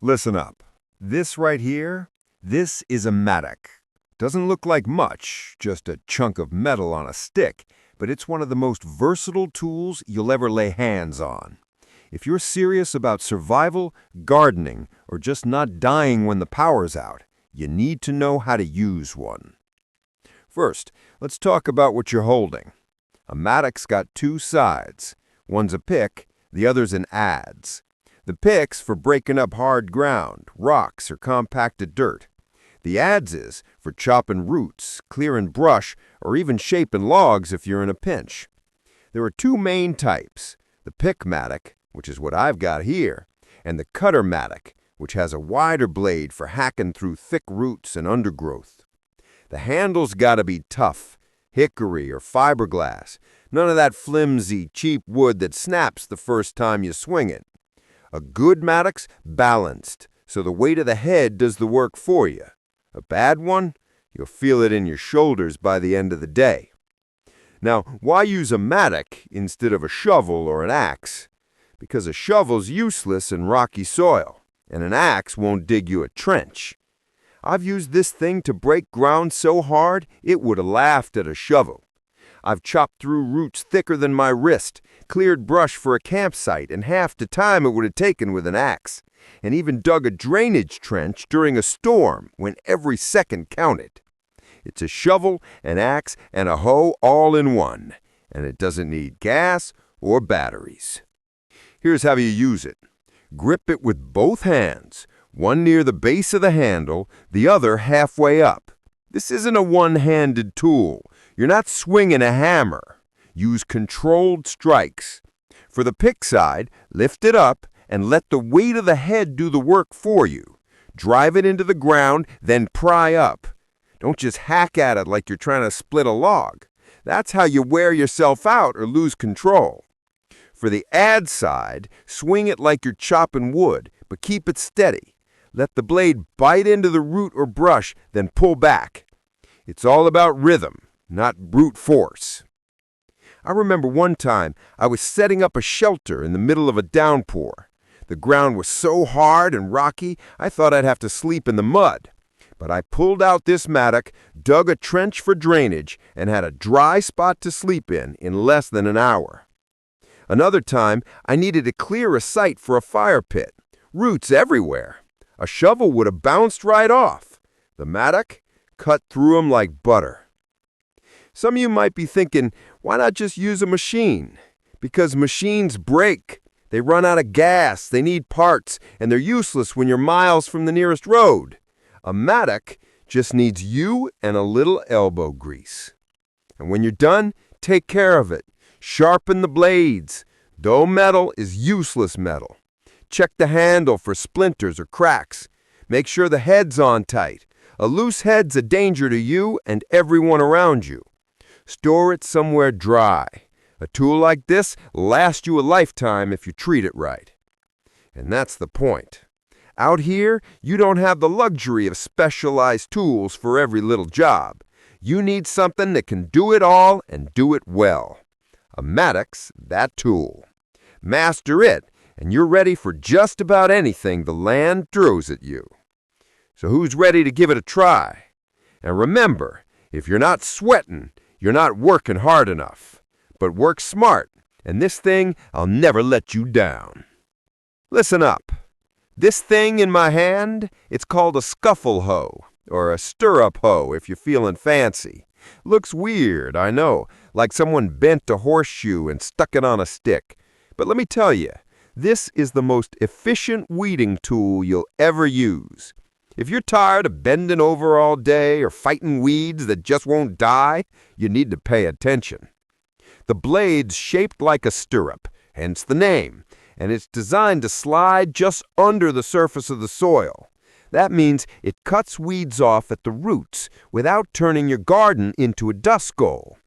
Listen up. This right here, this is a mattock. Doesn't look like much, just a chunk of metal on a stick, but it's one of the most versatile tools you'll ever lay hands on. If you're serious about survival, gardening, or just not dying when the power's out, you need to know how to use one. First, let's talk about what you're holding. A mattock's got two sides. One's a pick, the other's an adze. The pick's for breaking up hard ground, rocks, or compacted dirt. The adze is for chopping roots, clearing brush, or even shaping logs if you're in a pinch. There are two main types, the pick mattock, which is what I've got here, and the cutter mattock, which has a wider blade for hacking through thick roots and undergrowth. The handle's gotta be tough, hickory or fiberglass, none of that flimsy, cheap wood that snaps the first time you swing it. A good mattock's balanced, so the weight of the head does the work for you. A bad one, you'll feel it in your shoulders by the end of the day. Now, why use a mattock instead of a shovel or an axe? Because a shovel's useless in rocky soil, and an axe won't dig you a trench. I've used this thing to break ground so hard, it would have laughed at a shovel. I've chopped through roots thicker than my wrist, cleared brush for a campsite in half the time it would have taken with an axe, and even dug a drainage trench during a storm when every second counted. It's a shovel, an axe, and a hoe all in one, and it doesn't need gas or batteries. Here's how you use it. Grip it with both hands, one near the base of the handle, the other halfway up. This isn't a one-handed tool. You're not swinging a hammer. Use controlled strikes. For the pick side, lift it up and let the weight of the head do the work for you. Drive it into the ground, then pry up. Don't just hack at it like you're trying to split a log. That's how you wear yourself out or lose control. For the adze side, swing it like you're chopping wood, but keep it steady. Let the blade bite into the root or brush, then pull back. It's all about rhythm, not brute force. I remember one time I was setting up a shelter in the middle of a downpour. The ground was so hard and rocky, I thought I'd have to sleep in the mud. But I pulled out this mattock, dug a trench for drainage, and had a dry spot to sleep in less than an hour. Another time, I needed to clear a site for a fire pit. Roots everywhere. A shovel would have bounced right off. The mattock cut through 'em like butter. Some of you might be thinking, why not just use a machine? Because machines break. They run out of gas, they need parts, and they're useless when you're miles from the nearest road. A mattock just needs you and a little elbow grease. And when you're done, take care of it. Sharpen the blades. Though metal is useless metal. Check the handle for splinters or cracks. Make sure the head's on tight. A loose head's a danger to you and everyone around you. Store it somewhere dry. A tool like this lasts you a lifetime if you treat it right. And that's the point. Out here, you don't have the luxury of specialized tools for every little job. You need something that can do it all and do it well. A mattock's that tool. Master it, and you're ready for just about anything the land throws at you. So who's ready to give it a try? And remember, if you're not sweating, you're not working hard enough. But work smart, and this thing, I'll never let you down. Listen up. This thing in my hand, it's called a scuffle hoe, or a stirrup hoe if you're feeling fancy. Looks weird, I know, like someone bent a horseshoe and stuck it on a stick. But let me tell you, this is the most efficient weeding tool you'll ever use. If you're tired of bending over all day or fighting weeds that just won't die, you need to pay attention. The blade's shaped like a stirrup, hence the name, and it's designed to slide just under the surface of the soil. That means it cuts weeds off at the roots without turning your garden into a dust bowl.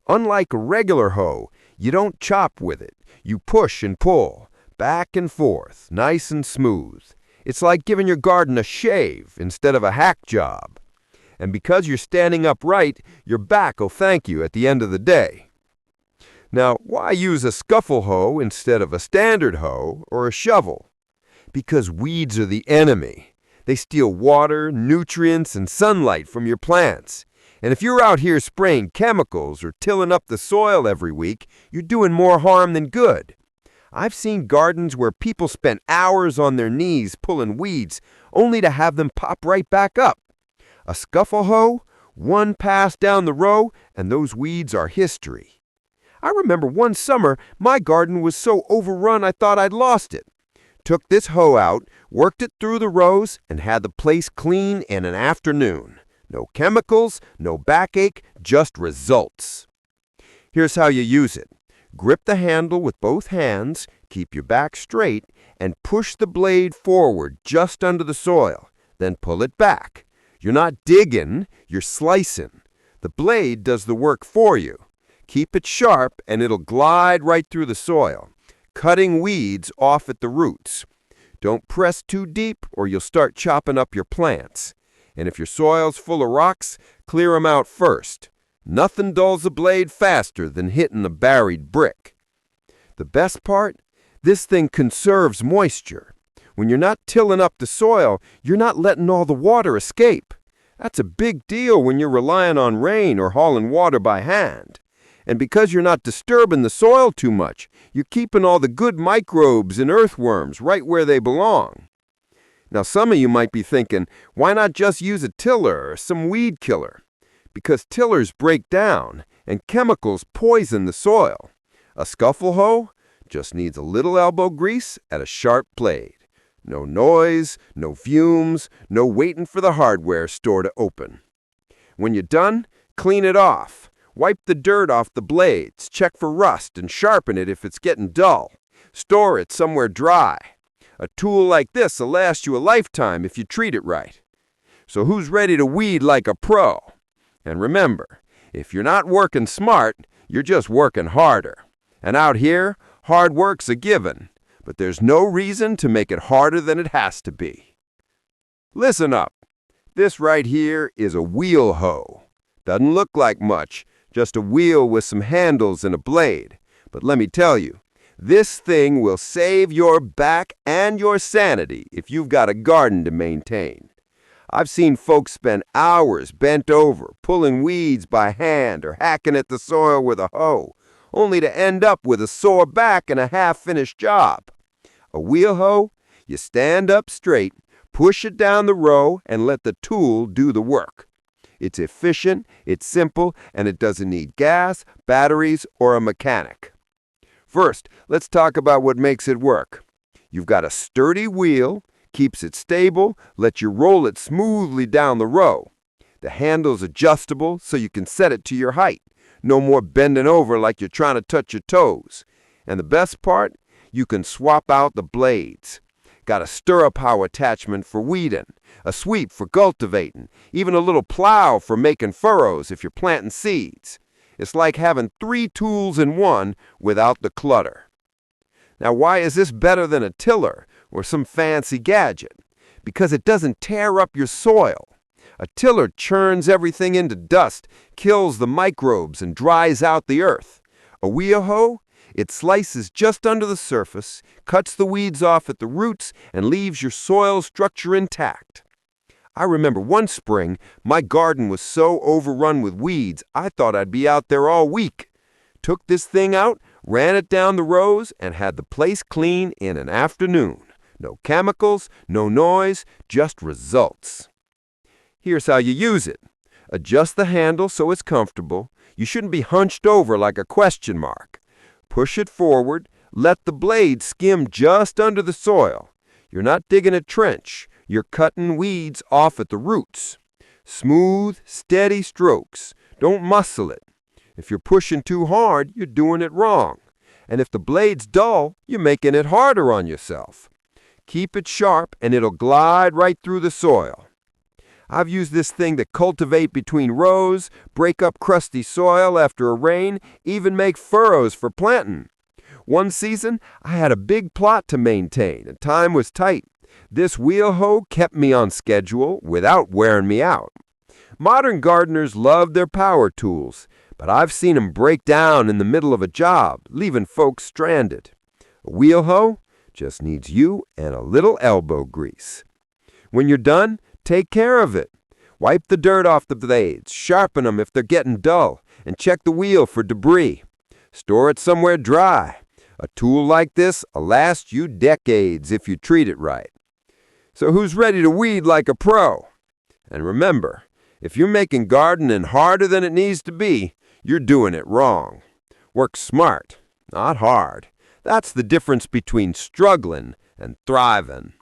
Unlike a regular hoe, you don't chop with it. You push and pull, back and forth, nice and smooth. It's like giving your garden a shave instead of a hack job. And because you're standing upright, your back will thank you at the end of the day. Now, why use a scuffle hoe instead of a standard hoe or a shovel? Because weeds are the enemy. They steal water, nutrients, and sunlight from your plants. And if you're out here spraying chemicals or tilling up the soil every week, you're doing more harm than good. I've seen gardens where people spent hours on their knees pulling weeds, only to have them pop right back up. A scuffle hoe, one pass down the row, and those weeds are history. I remember one summer, my garden was so overrun I thought I'd lost it. Took this hoe out, worked it through the rows, and had the place clean in an afternoon. No chemicals, no backache, just results. Here's how you use it. Grip the handle with both hands, keep your back straight, and push the blade forward just under the soil. Then pull it back. You're not digging, you're slicing. The blade does the work for you. Keep it sharp and it'll glide right through the soil, cutting weeds off at the roots. Don't press too deep or you'll start chopping up your plants. And if your soil's full of rocks, clear 'em out first. Nothing dulls a blade faster than hitting a buried brick. The best part? This thing conserves moisture. When you're not tilling up the soil, you're not letting all the water escape. That's a big deal when you're relying on rain or hauling water by hand. And because you're not disturbing the soil too much, you're keeping all the good microbes and earthworms right where they belong. Now some of you might be thinking, why not just use a tiller or some weed killer? Because tillers break down and chemicals poison the soil. A scuffle hoe just needs a little elbow grease and a sharp blade. No noise, no fumes, no waiting for the hardware store to open. When you're done, clean it off. Wipe the dirt off the blades, check for rust, and sharpen it if it's getting dull. Store it somewhere dry. A tool like this will last you a lifetime if you treat it right. So who's ready to weed like a pro? And remember, if you're not working smart, you're just working harder. And out here, hard work's a given, but there's no reason to make it harder than it has to be. Listen up. This right here is a wheel hoe. Doesn't look like much, just a wheel with some handles and a blade. But let me tell you, this thing will save your back and your sanity if you've got a garden to maintain. I've seen folks spend hours bent over, pulling weeds by hand or hacking at the soil with a hoe, only to end up with a sore back and a half-finished job. A wheel hoe, you stand up straight, push it down the row, and let the tool do the work. It's efficient, it's simple, and it doesn't need gas, batteries, or a mechanic. First, let's talk about what makes it work. You've got a sturdy wheel, keeps it stable, lets you roll it smoothly down the row. The handle's adjustable so you can set it to your height. No more bending over like you're trying to touch your toes. And the best part? You can swap out the blades. Got a stirrup hoe attachment for weeding, a sweep for cultivating, even a little plow for making furrows if you're planting seeds. It's like having 3 tools in one without the clutter. Now, why is this better than a tiller or some fancy gadget? Because it doesn't tear up your soil. A tiller churns everything into dust, kills the microbes, and dries out the earth. A wheel hoe? It slices just under the surface, cuts the weeds off at the roots, and leaves your soil structure intact. I remember one spring, my garden was so overrun with weeds, I thought I'd be out there all week. Took this thing out, ran it down the rows, and had the place clean in an afternoon. No chemicals, no noise, just results. Here's how you use it. Adjust the handle so it's comfortable. You shouldn't be hunched over like a question mark. Push it forward, let the blade skim just under the soil. You're not digging a trench, you're cutting weeds off at the roots. Smooth, steady strokes. Don't muscle it. If you're pushing too hard, you're doing it wrong. And if the blade's dull, you're making it harder on yourself. Keep it sharp and it'll glide right through the soil. I've used this thing to cultivate between rows, break up crusty soil after a rain, even make furrows for planting. One season, I had a big plot to maintain and time was tight. This wheel hoe kept me on schedule without wearing me out. Modern gardeners love their power tools, but I've seen them break down in the middle of a job, leaving folks stranded. A wheel hoe? Just needs you and a little elbow grease. When you're done, take care of it. Wipe the dirt off the blades, sharpen them if they're getting dull, and check the wheel for debris. Store it somewhere dry. A tool like this will last you decades if you treat it right. So who's ready to weed like a pro? And remember, if you're making gardening harder than it needs to be, you're doing it wrong. Work smart, not hard. That's the difference between struggling and thriving.